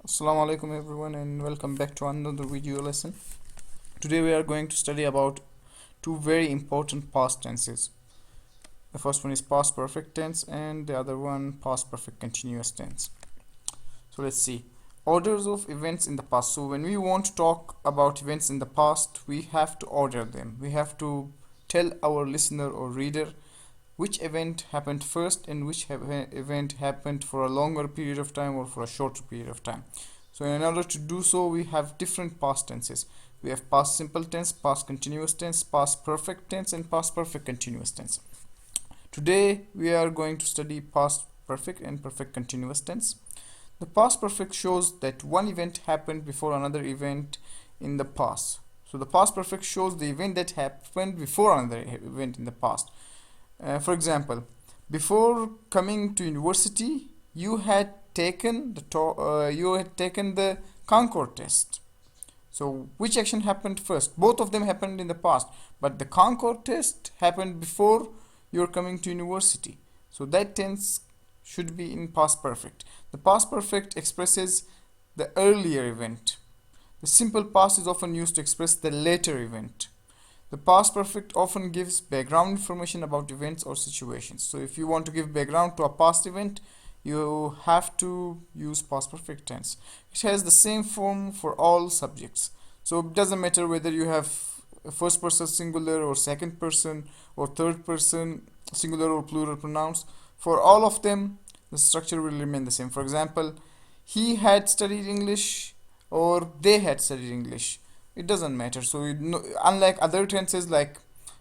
Assalamu alaikum everyone and welcome back to another video lesson. Today we are going to study about two very important past tenses. The first one is past perfect tense and the other one past perfect continuous tense. So let's see. Orders of events in the past. So when we want to talk about events in the past, we have to order them. We have to tell our listener or reader which event happened first and which event happened for a longer period of time or for a shorter period of time. So in order to do so, we have different past tenses. We have past simple tense, past continuous tense, past perfect tense, and past perfect continuous tense. Today we are going to study past perfect and perfect continuous tense. The past perfect shows that one event happened before another event in the past. So the past perfect shows the event that happened before another event in the past. For example, before coming to university, you had taken the Concord test. So which action happened first? Both of them happened in the past, but the Concord test happened before you're coming to university. So that tense should be in past perfect. The past perfect expresses the earlier event. The simple past is often used to express the later event. The past perfect often gives background information about events or situations. So if you want to give background to a past event, you have to use past perfect tense. It has the same form for all subjects. So it doesn't matter whether you have first person singular or second person or third person singular or plural pronouns. For all of them, the structure will remain the same. For example, he had studied English or they had studied English. It doesn't matter. So unlike other tenses, like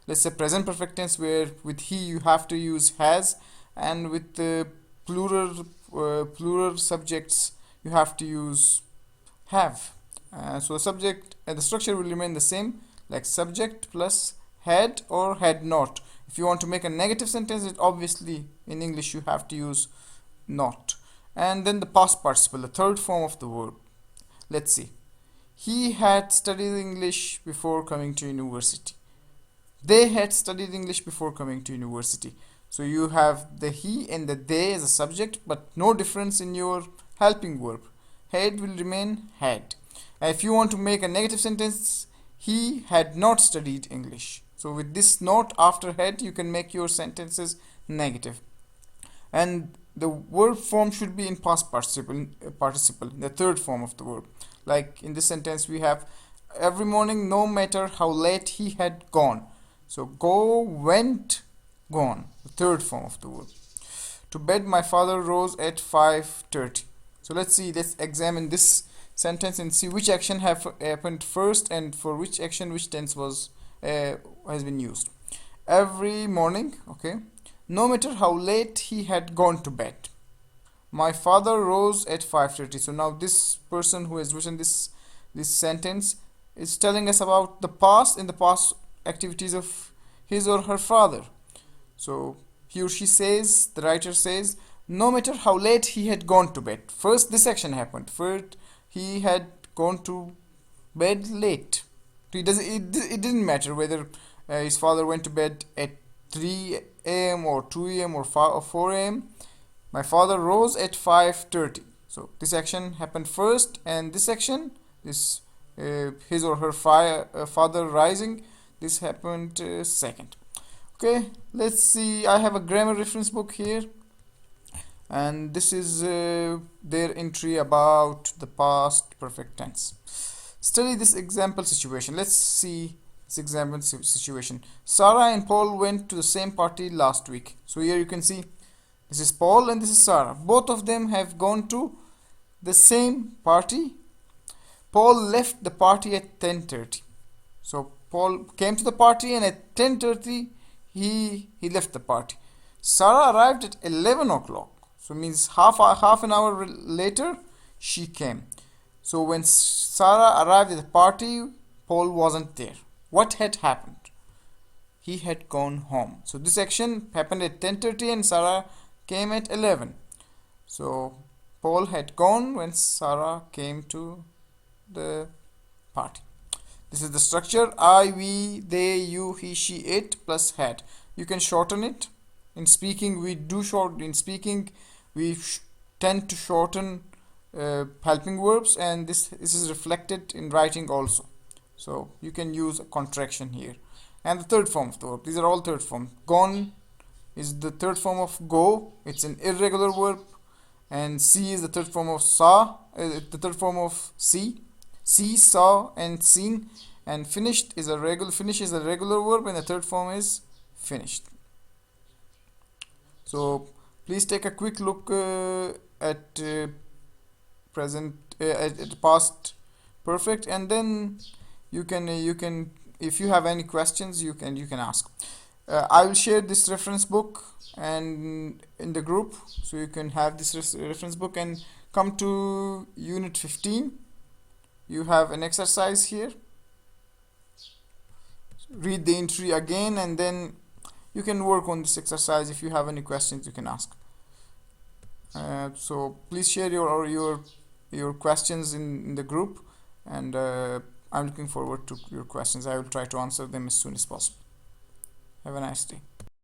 let's say present perfect tense, where with he you have to use has, and with the plural subjects you have to use have. So the subject and the structure will remain the same, like subject plus had or had not. If you want to make a negative sentence, it obviously in English you have to use not. And then the past participle, the third form of the verb. Let's see. He had studied English before coming to university. They had studied English before coming to university. So you have the he and the they as a subject, but no difference in your helping verb. Had will remain had. If you want to make a negative sentence, he had not studied English. So with this not after had, you can make your sentences negative. And the verb form should be in past participle, the third form of the verb. Like in this sentence, we have every morning, no matter how late he had gone. So go, went, gone, the third form of the verb. To bed, my father rose at 5:30. So let's examine this sentence and see which action happened first and for which action which tense has been used. Every morning, okay. No matter how late he had gone to bed. My father rose at 5:30. So now this person who has written this sentence is telling us about the past and the past activities of his or her father. So he or she says, the writer says, no matter how late he had gone to bed. First this action happened. First he had gone to bed late. It didn't matter whether his father went to bed at 3 a.m. or 2 a.m. or 4 a.m. My father rose at 5:30. So this action happened first, and this action, this his or her father rising, this happened second. Okay, let's see. I have a grammar reference book here, and this is their entry about the past perfect tense. Study this example situation. Let's see this example situation. Sarah and Paul went to the same party last week. So here you can see this is Paul and this is Sarah. Both of them have gone to the same party. Paul left the party at 10:30. So Paul came to the party and at 10:30 he left the party. Sarah arrived at 11 o'clock. So means half an hour later she came. So when Sarah arrived at the party, Paul wasn't there. What had happened? He had gone home. So this action happened at 10:30 and Sarah came at 11. So Paul had gone when Sarah came to the party. This is the structure: I, we, they, you, he, she, it plus had. You can shorten it. In speaking, we tend to shorten helping verbs, and this is reflected in writing also. So you can use a contraction here. And the third form of the verb, these are all third form. Gone is the third form of go, it's an irregular verb. And see is the third form of saw, the third form of see. See, saw, and seen. And finished is a regular, finish is a regular verb, and the third form is finished. So please take a quick look at present at past perfect, and then you can if you have any questions you can ask. I will share this reference book and in the group, so you can have this reference book. And come to unit 15, you have an exercise here. Read the entry again, and then you can work on this exercise. If you have any questions you can ask. So please share your questions in the group, and I'm looking forward to your questions. I will try to answer them as soon as possible. Have a nice day.